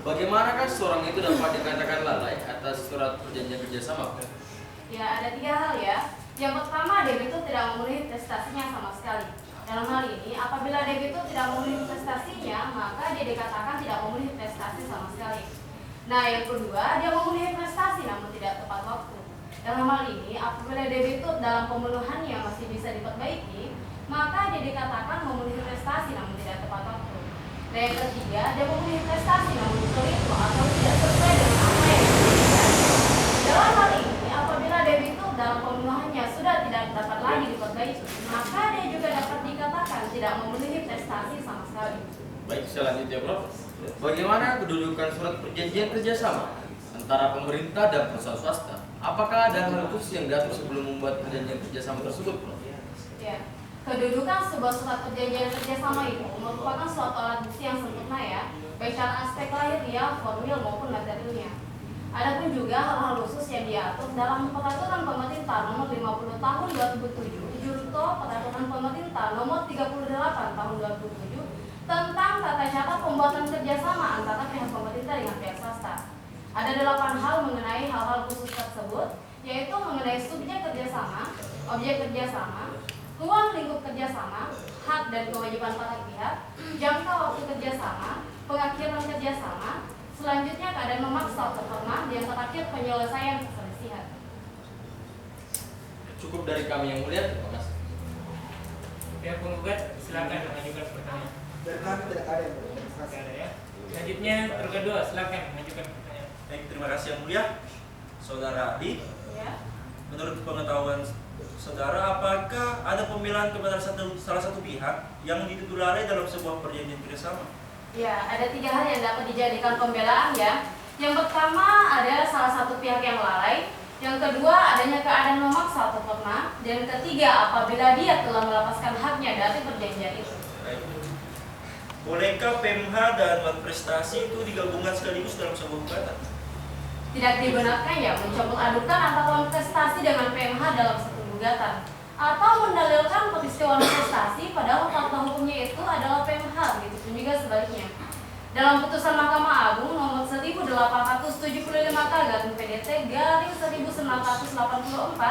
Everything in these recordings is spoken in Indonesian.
Bagaimanakah seorang itu dapat dikatakan lalai atas surat perjanjian kerjasama? Ya, ada 3 hal ya. Yang pertama, debitur tidak memenuhi prestasinya sama sekali. Dalam hal ini, apabila debitur tidak memenuhi prestasinya, maka dia dikatakan tidak memenuhi prestasi sama sekali. Nah, yang kedua, dia memenuhi prestasi namun tidak tepat waktu. Dalam hal ini, apabila debitur dalam pemenuhannya masih bisa diperbaiki, maka dia dikatakan memenuhi prestasi namun tidak tepat waktu. Dan yang ketiga, dia memenuhi prestasi namun keliru atau tidak sesuai dengan apa yang diinginkan. Dalam hal ini, apabila debitur dalam pemenuhannya sudah tidak dapat lagi diperbaiki, maka dia juga dapat dikatakan tidak memenuhi prestasi sama sekali. Baik, selanjutnya Prof. Bagaimana kedudukan surat perjanjian kerjasama antara pemerintah dan perusahaan swasta? Apakah ada hal khusus yang diatur sebelum membuat perjanjian kerjasama tersebut, Prof? Ya, kedudukan sebuah surat perjanjian kerjasama itu merupakan suatu alat bukti yang sempurna ya, baik secara aspek lahiriah, formil maupun materialnya. Adapun juga hal-hal khusus yang diatur dalam Peraturan Pemerintah Nomor 50 Tahun 2007, junto Peraturan Pemerintah Nomor 38 Tahun 2007 tentang tata cara pembuatan kerjasama antara pihak pemerintah dengan pihak swasta. Ada 8 hal mengenai hal-hal khusus tersebut, yaitu mengenai subjek kerjasama, objek kerjasama, ruang lingkup kerjasama, hak dan kewajiban para pihak, jangka waktu kerjasama, pengakhiran kerjasama, selanjutnya keadaan memaksa atau pernah, dan terakhir penyelesaian perselisihan. Cukup dari kami yang mulia, terima kasih. Pihak penggugat silakan mengajukan pertanyaan. Dari kami tidak ada yang boleh. Tidak ada ya. Selanjutnya terkedua silakan mengajukan pertanyaan. Baik, terima kasih yang mulia. Saudara ahli, Ya. menurut pengetahuan saudara, apakah ada pembelaan kepada salah satu pihak yang dituduh lalai dalam sebuah perjanjian kerjasama? Ya, ada 3 hal yang dapat dijadikan pembelaan ya. Yang pertama ada salah satu pihak yang lalai, yang kedua adanya keadaan memaksa atau pernah, dan ketiga apabila dia telah melepaskan haknya dari perjanjian itu. Baik. Bolehkah PMH dan prestasi itu digabungkan sekaligus dalam sebuah gugatan? Tidak dibenarkan ya mencampur adukan antara prestasi dengan PMH dalam satu gugatan, atau mendalilkan peristiwa prestasi padahal fakta hukumnya itu adalah PMH, begitu juga sebaliknya. Dalam putusan Mahkamah Agung nomor 1875/PDT/1984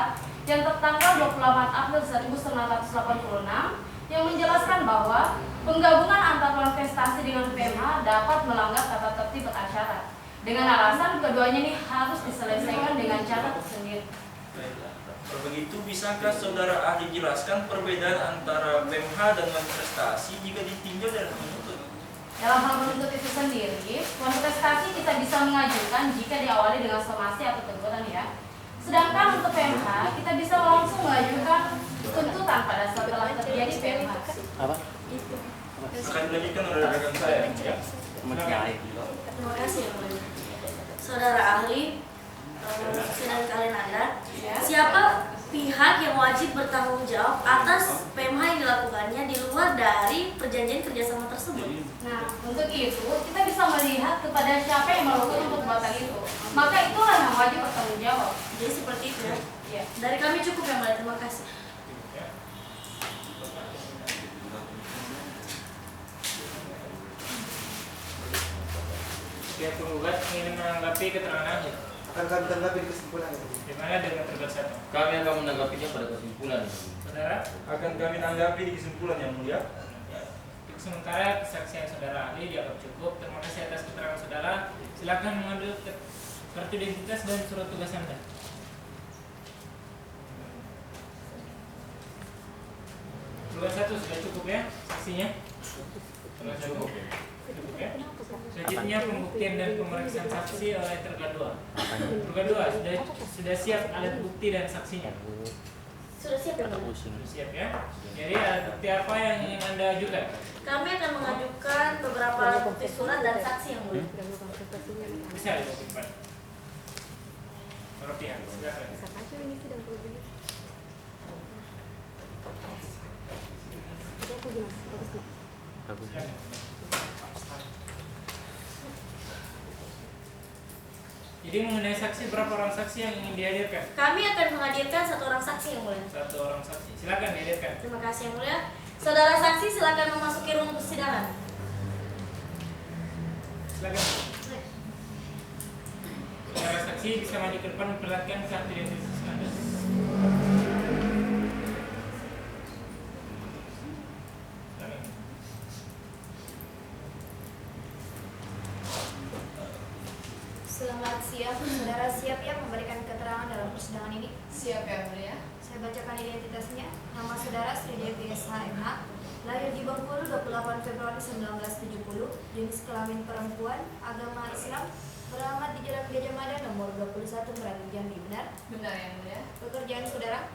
yang tertanggal 24 April 1986 yang menjelaskan bahwa penggabungan antara prestasi dengan PMH dapat melanggar tata tertib beracara dengan alasan keduanya ini harus diselesaikan dengan cara tersendiri. Kalau begitu, bisakah saudara ahli jelaskan perbedaan antara PMH dan prestasi jika ditinjau dari penuntut? Dalam hal menuntut itu sendiri, kontestasi kita bisa mengajukan jika diawali dengan somasi atau teguran ya. Sedangkan untuk PMH, kita bisa langsung mengajukan tuntutan pada setelah terjadi PMH. Apa? Akan dilanjutkan oleh rekan saya. Ya. Terima kasih yang mulia. Saudara ahli, sidang kalian ada. Siapa pihak yang wajib bertanggung jawab atas PMH yang dilakukannya di luar dari perjanjian kerjasama tersebut? Nah, untuk itu kita bisa melihat kepada siapa yang melakukan perbuatan itu. Maka itulah yang wajib bertanggung jawab. Jadi seperti itu ya. Ya. Dari kami cukup yang mulia. Terima kasih. Pihak penggugat ingin menanggapi keterangan ahli. Akan kami tanggapi di kesimpulan itu. Di mana dengan tergugat satu? Kami akan menanggapinya pada kesimpulan. Saudara, Akan kami tanggapi di kesimpulan yang mulia. untuk sementara kesaksian saudara ahli dianggap cukup. Terima kasih atas keterangan saudara. Silakan mengambil kartu identitas dan surat tugas Anda. Tugas satu sudah cukup ya saksinya? Tugas cukup. Cukup ya. Selanjutnya pembuktian dan pemeriksaan saksi oleh tergadua. Tergadua sudah siap alat bukti dan saksinya. Sudah siap ya? Sudah siap ya. Jadi alat bukti apa yang ingin Anda ajukan? Kami akan mengajukan beberapa alat bukti surat dan saksi yang mulia. Bisa dilakukan. Perhatian, silakan. Silakan. Jadi mengenai saksi, berapa orang saksi yang ingin dihadirkan? Kami akan menghadirkan 1 orang saksi yang mulia. 1 orang saksi. Silakan dihadirkan. Terima kasih yang mulia. Saudara saksi silakan memasuki ruang persidangan. Silakan. Saksi bisa maju ke depan memperlihatkan kartu identitas Anda. Selamat siang, saudara siap ya memberikan keterangan dalam persidangan ini? Siap ya mulia. Saya bacakan identitasnya. Nama saudara Sri Devi SHMH, lahir di Bengkulu 28 Februari 1970, jenis kelamin perempuan, agama Islam, beralamat di Jalan Gajah Mada nomor 21 Meranti Jambi, benar? Benar ya mulia. Pekerjaan saudara,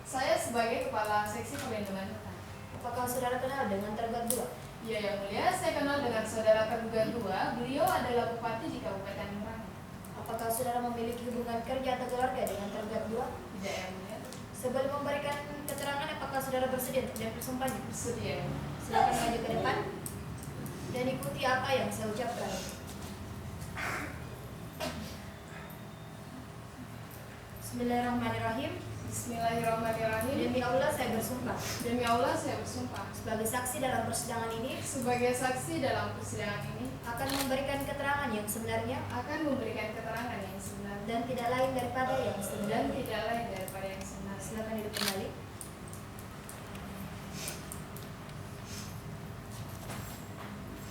Saya sebagai kepala seksi perlindungan hutan. apakah saudara kenal dengan tergugat 2? Iya ya mulia, saya kenal dengan saudara terduga 2. Beliau adalah bupati di Kabupaten Merangin. Apakah saudara memiliki hubungan kerja atau keluarga dengan tergugat 2? Tidak ya mulia. Sebelum memberikan keterangan, apakah saudara bersedia untuk diambil sumpahnya? Bersedia ya mulia. Silakan maju ke depan dan ikuti apa yang saya ucapkan. Bismillahirrahmanirrahim. Bismillahirrahmanirrahim. Demi Allah saya bersumpah Demi Allah saya bersumpah sebagai saksi dalam persidangan ini sebagai saksi dalam persidangan ini akan memberikan keterangan yang sebenarnya akan memberikan keterangan yang sebenar dan tidak lain daripada yang dan sebenarnya. tidak lain daripada yang sebenar. Silakan duduk kembali.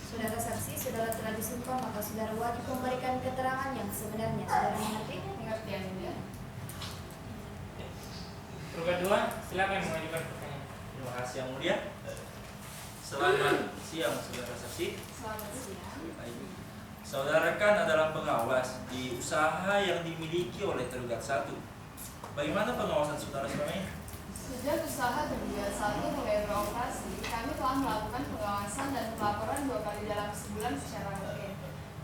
Saudara saksi, saudara telah disumpah, maka saudara wajib memberikan keterangan yang sebenarnya. Saudara mengerti? Mengerti ya mulia? Tergugat 2, silakan mengajukan pertanyaan. Terima kasih yang mulia. Selamat siang saudara saksi. Selamat siang. Saudara kan adalah pengawas di usaha yang dimiliki oleh tergugat 1. Bagaimana pengawasan saudara selama ini? Sejak usaha terduga 1 mulai beroperasi, kami telah melakukan pengawasan dan pelaporan 2 kali dalam sebulan secara rutin.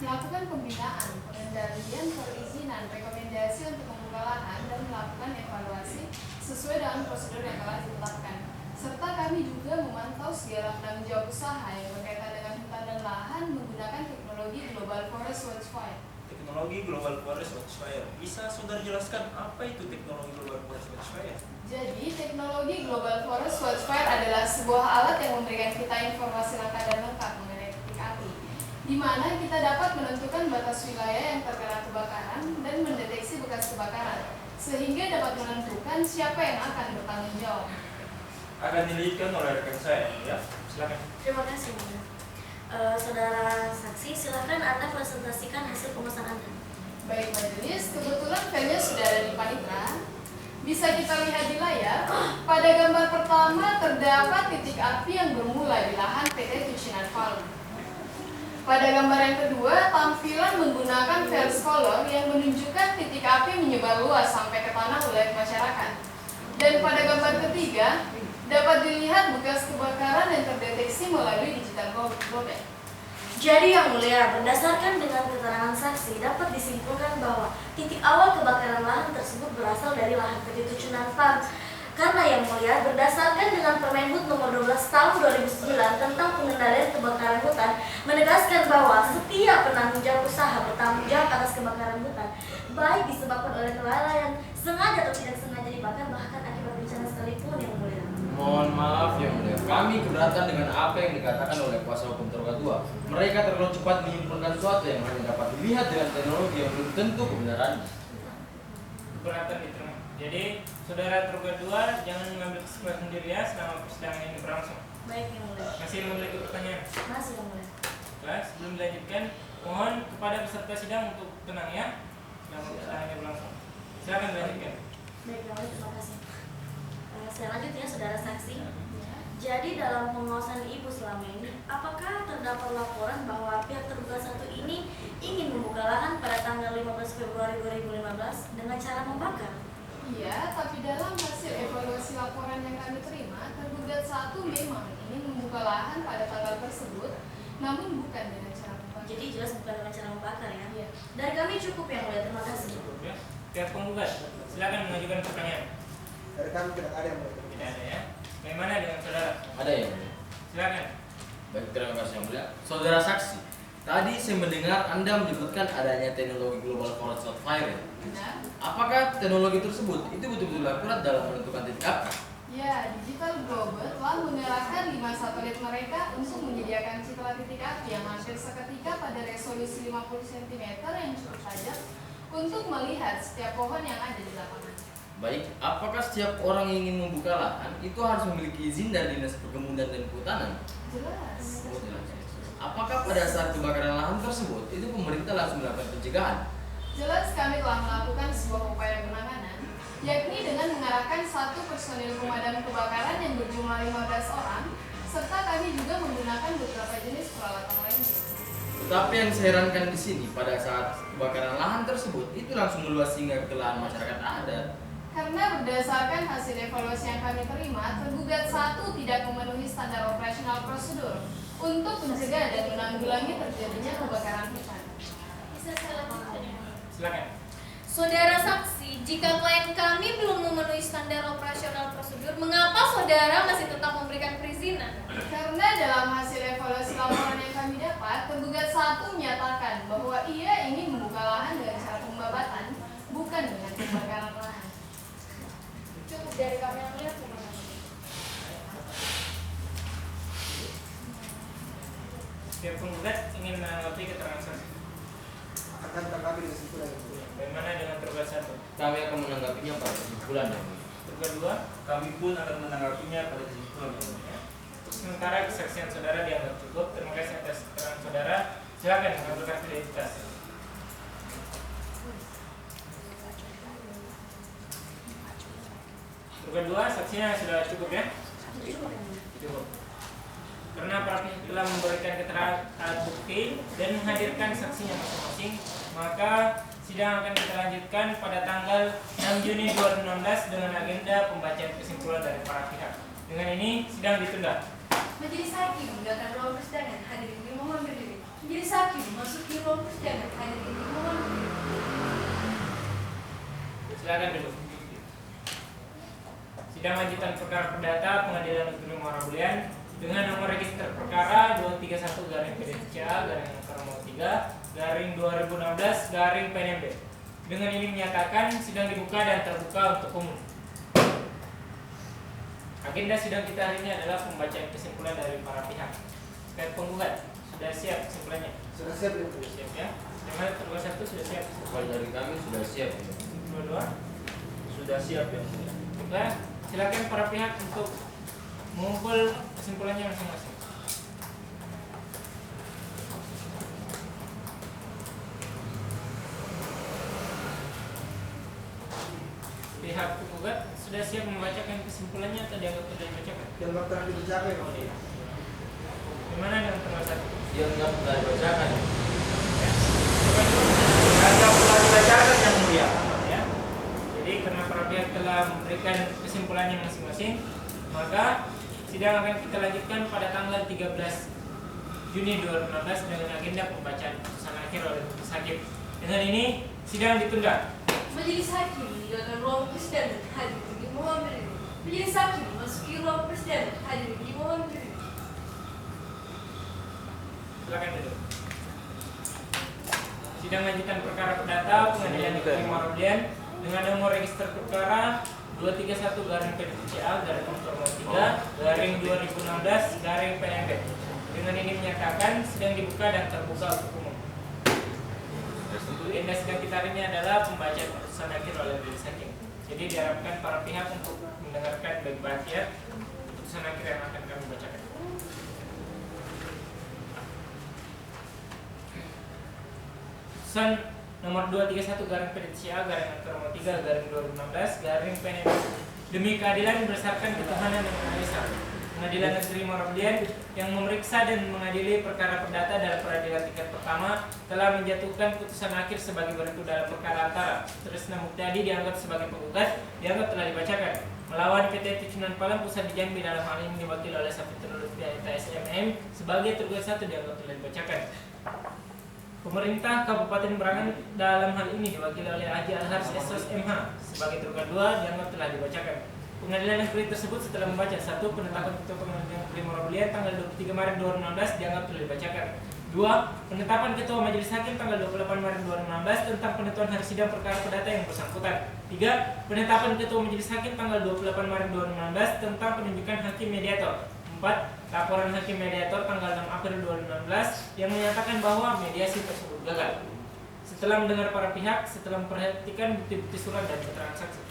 Melakukan pembinaan, pengendalian, perizinan, rekomendasi untuk membuka lahan, dan melakukan evaluasi sesuai dengan prosedur yang telah ditetapkan. Serta kami juga memantau segala penanggung jawab usaha yang berkaitan dengan hutan dan lahan menggunakan teknologi Global Forest Watchfire. Teknologi Global Forest Watchfire. Bisa saudara jelaskan apa itu teknologi Global Forest Watchfire? Jadi, teknologi Global Forest Watchfire adalah sebuah alat yang memberikan kita informasi langkah dan lengkap mengenai titik api, di mana kita dapat menentukan batas wilayah yang terkena kebakaran dan mendeteksi bekas kebakaran, sehingga dapat menentukan siapa yang akan bertanggung jawab. Akan dilanjutkan oleh rekan saya, ya. Silakan. Terima kasih. Saudara saksi, silakan Anda presentasikan hasil pemesan Anda. Baik majelis, kebetulan filenya sudah ada di panitra. Bisa kita lihat di layar. Pada gambar pertama terdapat titik api yang bermula di lahan PT Tucinan Palu. Pada gambar yang kedua, tampilan menggunakan Fels color yang menunjukkan titik api menyebar luas sampai ke tanah wilayah masyarakat. Dan pada gambar ketiga, dapat dilihat bekas kebakaran yang terdeteksi melalui digital codec. Jadi yang mulia, berdasarkan dengan keterangan saksi dapat disimpulkan bahwa titik awal kebakaran lahan tersebut berasal dari lahan PT Tucinan Farm. Karena yang mulia, berdasarkan dengan Permenhub nomor 12 tahun 2009 tentang pengendalian kebakaran hutan, menegaskan bahwa setiap penanggung jawab usaha bertanggung jawab atas kebakaran hutan, baik disebabkan oleh kelalaian, sengaja atau tidak sengaja dibakar, bahkan akibat bencana sekalipun yang mulia. Mohon maaf yang mulia, kami keberatan dengan apa yang dikatakan oleh kuasa hukum tergugat 2. Mereka terlalu cepat menyimpulkan sesuatu yang hanya dapat dilihat dengan teknologi yang belum tentu kebenarannya. Keberatan diterima. Jadi, saudara tergugat 2 jangan mengambil kesimpulan sendiri ya selama persidangan ini berlangsung. Baik yang mulia. Masih memiliki pertanyaan? Masih yang mulia. Baik, sebelum dilanjutkan, mohon kepada peserta sidang untuk tenang ya selama persidangan ini berlangsung. Silakan dilanjutkan. Baik yang mulia, terima kasih. Saya lanjut ya saudara saksi. Jadi dalam pengawasan Ibu selama ini, apakah terdapat laporan bahwa pihak terduga 1 ini ingin membuka lahan pada tanggal 15 Februari 2015 dengan cara membakar? Iya, tapi dalam hasil evaluasi laporan yang kami terima, tergugat 1 memang ingin membuka lahan pada tanggal tersebut, namun bukan dengan cara membakar. Jadi jelas bukan dengan cara membakar ya. Iya. Dari kami cukup yang mulia, terima kasih. Cukup ya. Pihak penggugat, silakan mengajukan pertanyaan. Dari kami tidak ada yang boleh. Tidak ada ya. Bagaimana dengan saudara? Ada yang mulia? Silakan. Baik, terima kasih yang mulia. Saudara saksi, tadi saya mendengar Anda menyebutkan adanya teknologi Global Forest Watchfire. Benar? Apakah teknologi tersebut itu betul-betul akurat dalam menentukan titik api? Ya, Digital Global telah mengerahkan 5 satelit mereka untuk menyediakan citra titik api yang hampir seketika pada resolusi 50 cm yang cukup tajam untuk melihat setiap pohon yang ada di lapangan. Baik, apakah setiap orang yang ingin membuka lahan itu harus memiliki izin dari Dinas Perkebunan dan Kehutanan? Jelas. Oh, jelas. Apakah pada saat kebakaran lahan tersebut itu pemerintah langsung melakukan pencegahan? Jelas kami telah melakukan sebuah upaya penanganan, yakni dengan mengarahkan 1 personil pemadam kebakaran yang berjumlah 15 orang, serta kami juga menggunakan beberapa jenis peralatan lainnya. Tetapi yang saya herankan di sini pada saat kebakaran lahan tersebut itu langsung meluas hingga ke lahan masyarakat adat. Karena berdasarkan hasil evaluasi yang kami terima, tergugat 1 tidak memenuhi standar operasional prosedur untuk mencegah dan menanggulangi terjadinya kebakaran hutan. Bisa saya lanjutkan? Silakan. Saudara saksi, jika klien kami belum memenuhi standar operasional prosedur, mengapa saudara masih tetap memberikan perizinan? Karena dalam hasil evaluasi laporan yang kami dapat, tergugat 1 menyatakan bahwa ia ingin membuka lahan dengan cara pembabatan, bukan dengan kebakaran lahan. Cukup dari kami yang melihat kemana? Setiap penggugat ingin menanggapi keterangan saksi. Akan terkami dengan kesimpulan itu. Bagaimana dengan tergugat 1? Kami akan menanggapinya pada kesimpulan yang Tergugat 2? Kami pun akan menanggapinya pada kesimpulan. Ya. Sementara kesaksian saudara dianggap cukup. Terima kasih atas keterangan saudara. Silakan mengajukan identitas. Tergugat 2, saksinya sudah cukup ya? Cukup. Karena para pihak telah memberikan keterangan alat bukti dan menghadirkan saksinya masing-masing, maka sidang akan kita lanjutkan pada tanggal 6 Juni 2016 dengan agenda pembacaan kesimpulan dari para pihak. Dengan ini sidang ditunda. Majelis hakim meninggalkan ruang persidangan, hadirin dimohon berdiri. Majelis hakim memasuki ruang persidangan, hadirin dimohon berdiri. Silakan duduk. Sidang lanjutan perkara perdata Pengadilan Negeri Muara Bulian dengan nomor register perkara 231-PDCA-3 Dengan ini menyatakan sidang dibuka dan terbuka untuk umum. Agenda sidang kita hari ini adalah pembacaan kesimpulan dari para pihak. Terkait penggugat, sudah siap kesimpulannya? Sudah siap ya? Sudah siap ya. Dengan tergugat 1 sudah siap. Kalau dari kami sudah siap. Dua-dua. Sudah siap ya? Baik, silakan para pihak untuk mengumpul kesimpulannya masing-masing. Pihak penggugat sudah siap membacakan kesimpulannya atau dianggap tidak dibacakan? Yang terakhir dicapai Oh, iya. Gimana dengan tergugat 1? Yang nggak pernah dibacakan. Agak pula dibacakan yang mulia. Ya. Jadi karena para pihak telah memberikan kesimpulannya masing-masing, maka sidang akan kita lanjutkan pada tanggal 13 Juni 2016 dengan agenda pembacaan putusan akhir oleh majelis hakim. Dengan ini sidang ditunda. Majelis hakim meninggalkan ruang persidangan, hadirin dimohon berdiri. Majelis hakim memasuki ruang persidangan, hadirin dimohon berdiri. Silakan duduk. Sidang lanjutan perkara perdata Pengadilan Negeri Muara Bulian dengan nomor register perkara 231-PDCA-3/2016-PNB. Dengan ini menyatakan sidang dibuka dan terbuka untuk umum. Agenda sidang kita hari ini adalah pembacaan putusan akhir oleh majelis hakim. Jadi diharapkan para pihak untuk mendengarkan baik-baik ya putusan akhir yang akan kami bacakan. Putusan nomor 231-PDCA-3/2016-PNB demi keadilan berdasarkan ketuhanan yang Maha Esa. Pengadilan Negeri Muara Bulian yang memeriksa dan mengadili perkara perdata dalam peradilan tingkat pertama telah menjatuhkan putusan akhir sebagai berikut dalam perkara antara Trisna Mukdadi dianggap sebagai penggugat dianggap telah dibacakan melawan PT Ticunan Palang Pusat di Jambi dalam hal ini diwakili oleh Safiatul Lutfi SMM sebagai tergugat 1 dianggap telah dibacakan. Pemerintah Kabupaten Brangan dalam hal ini diwakili oleh Haji Al-Haris SOS MH sebagai tergugat 2 dianggap telah dibacakan. Pengadilan negeri tersebut setelah membaca 1. Penetapan Ketua Pengadilan Negeri Muara Bulian tanggal 23 Maret 2016 dianggap telah dibacakan. 2. Penetapan Ketua Majelis Hakim tanggal 28 Maret 2016 tentang penentuan hari sidang perkara perdata yang bersangkutan. 3. Penetapan Ketua Majelis Hakim tanggal 28 Maret 2016 tentang penunjukan hakim mediator. 4. Laporan hakim mediator tanggal 6 April 2016 yang menyatakan bahwa mediasi tersebut gagal. setelah mendengar para pihak, setelah memperhatikan bukti-bukti surat dan keterangan saksi.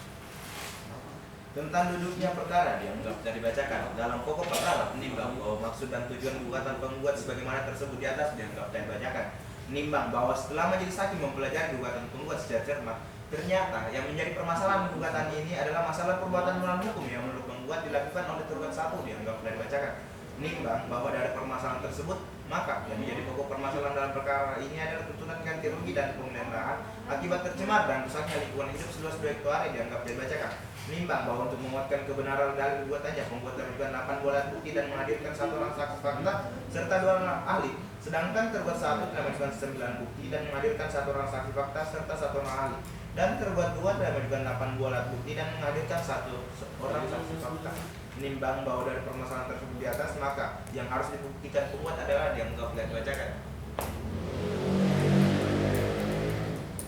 Tentang duduknya perkara dianggap tidak dibacakan. Dalam pokok perkara menimbang bahwa maksud dan tujuan gugatan penggugat sebagaimana tersebut di atas dianggap tidak dibacakan. Menimbang bahwa setelah majelis hakim mempelajari gugatan penggugat secara cermat, ternyata yang menjadi permasalahan gugatan ini adalah masalah perbuatan melawan hukum yang menurut penggugat dilakukan oleh tergugat satu dianggap tidak dibacakan. Menimbang bahwa dari permasalahan tersebut, maka yang menjadi pokok permasalahan dalam perkara ini adalah tuntutan ganti rugi dan pengembalian lahan akibat tercemar dan rusaknya lingkungan hidup seluas 2 hektare dianggap tidak dibacakan. Menimbang bahwa untuk menguatkan kebenaran dalil gugatannya, penggugat mengajukan 8 buah alat bukti dan menghadirkan 1 orang saksi fakta serta 2 orang ahli. Sedangkan tergugat satu telah mengajukan 9 bukti dan menghadirkan 1 orang saksi fakta serta 1 orang ahli. Dan tergugat 2 telah mengajukan 8 buah alat bukti dan menghadirkan 1 orang saksi fakta. Menimbang bahwa dari permasalahan tersebut di atas, maka yang harus dibuktikan penggugat adalah dianggap tidak dibacakan.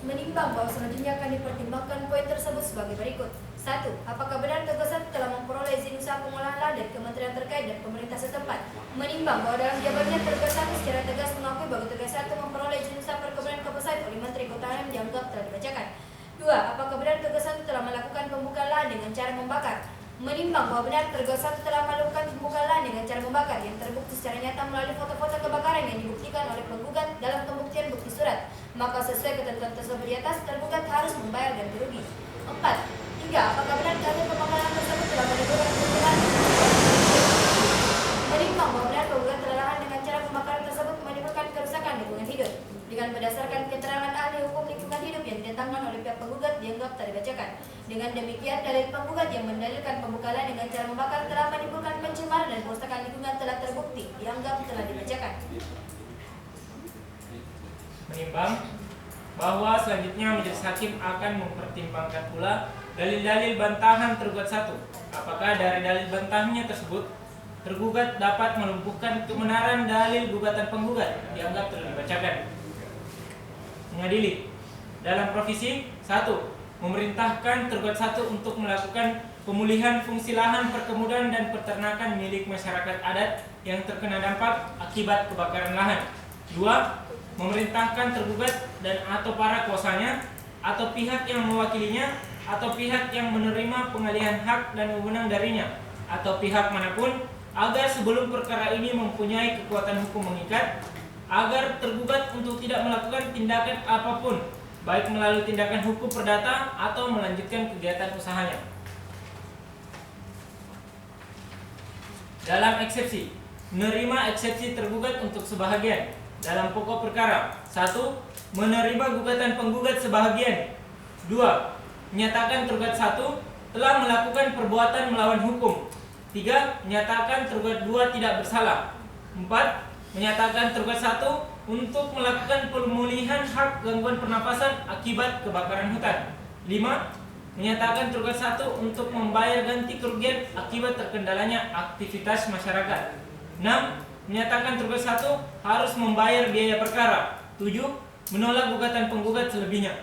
Menimbang bahwa selanjutnya akan dipertimbangkan poin tersebut sebagai berikut. 1. Apakah benar tergugat satu telah memperoleh izin usaha pengolahan lahan dari kementerian terkait dan pemerintah setempat? Menimbang bahwa dalam jawabannya tergugat satu secara tegas mengakui bahwa tergugat satu memperoleh izin usaha perkebunan kelapa sawit oleh Menteri Kehutanan dianggap telah dibacakan. 2. Apakah benar tergugat satu telah melakukan pembukaan lahan dengan cara membakar? Menimbang bahwa benar tergugat satu telah melakukan pembukaan lahan dengan cara membakar yang terbukti secara nyata melalui foto-foto kebakaran yang dibuktikan oleh penggugat dalam pembuktian bukti surat, maka sesuai ketentuan tersebut di atas, tergugat harus membayar ganti rugi. 4. 3. Apakah benar hasil pembakaran tersebut telah menimbulkan kerugian? Menimbang bahwa benar penggugat telah lahan dengan cara pembakaran tersebut menimbulkan kerusakan lingkungan hidup. Dengan berdasarkan keterangan ahli hukum lingkungan hidup yang didatangkan oleh pihak penggugat dianggap tak dibacakan. Dengan demikian, dalil penggugat yang mendalilkan pembakaran dengan cara membakar telah menimbulkan pencemaran dan kerusakan lingkungan telah terbukti dianggap telah dibacakan. Menimbang bahwa selanjutnya majelis hakim akan mempertimbangkan pula dalil-dalil bantahan tergugat satu. Apakah dari dalil bantahannya tersebut tergugat dapat melumpuhkan kebenaran dalil gugatan penggugat dianggap telah dibacakan. Mengadili dalam provisi 1. Memerintahkan tergugat satu untuk melakukan pemulihan fungsi lahan perkebunan dan peternakan milik masyarakat adat yang terkena dampak akibat kebakaran lahan. 2. Memerintahkan tergugat dan atau para kuasanya atau pihak yang mewakilinya atau pihak yang menerima pengalihan hak dan wewenang darinya atau pihak manapun agar sebelum perkara ini mempunyai kekuatan hukum mengikat, agar tergugat untuk tidak melakukan tindakan apapun, baik melalui tindakan hukum perdata atau melanjutkan kegiatan usahanya. Dalam eksepsi, menerima eksepsi tergugat untuk sebahagian. Dalam pokok perkara, 1. Menerima gugatan penggugat sebahagian. 2. Menyatakan tergugat 1 telah melakukan perbuatan melawan hukum. 3. Menyatakan tergugat 2 tidak bersalah. 4. Menyatakan tergugat 1 untuk melakukan pemulihan hak gangguan pernapasan akibat kebakaran hutan. 5. Menyatakan tergugat 1 untuk membayar ganti kerugian akibat terkendalanya aktivitas masyarakat. 6. Menyatakan tergugat 1 harus membayar biaya perkara. 7. Menolak gugatan penggugat selebihnya.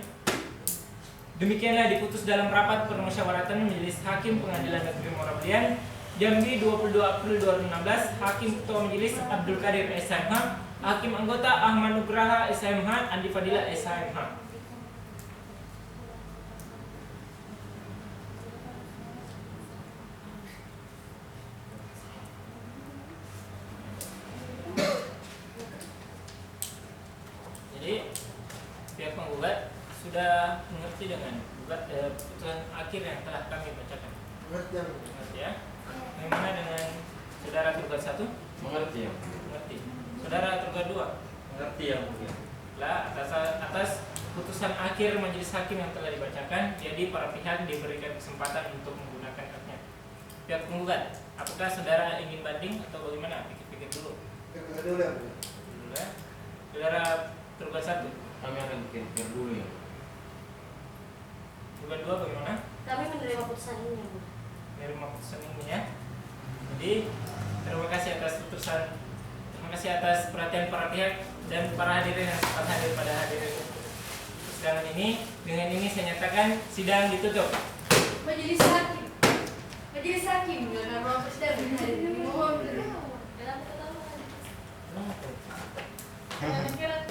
Demikianlah diputus dalam rapat permusyawaratan Majelis Hakim Pengadilan Negeri Muara Belian Jambi 22 April 2016. Hakim Ketua Majelis Abdul Qadir SMH, Hakim Anggota Ahmad Nugraha SMH, Andi Fadila SMH. Jadi pihak penggugat sudah mengerti dengan putusan akhir yang telah kami bacakan. Mengerti ya? Mengerti ya? Bagaimana dengan saudara tergugat 1? Mengerti ya? Mengerti. Saudara tergugat 2? Mengerti ya mungkin. Lah atas putusan akhir majelis hakim yang telah dibacakan, jadi para pihak diberikan kesempatan untuk menggunakan haknya. Pihak penggugat, apakah saudara ingin banding atau bagaimana? Pikir-pikir dulu. Pikir dulu ya. Dulu ya. Saudara tergugat 1? Kami akan pikir dulu ya. Tergugat 2 bagaimana? Kami menerima putusan ini, Bu. Menerima putusan ini ya. Jadi terima kasih atas putusan. Terima kasih atas perhatian para pihak dan para hadirin yang sempat hadir pada hadirin persidangan ini. Dengan ini saya nyatakan sidang ditutup. Majelis hakim. Majelis hakim dengan nama persidangan hari ini mohon. Kenapa? Kira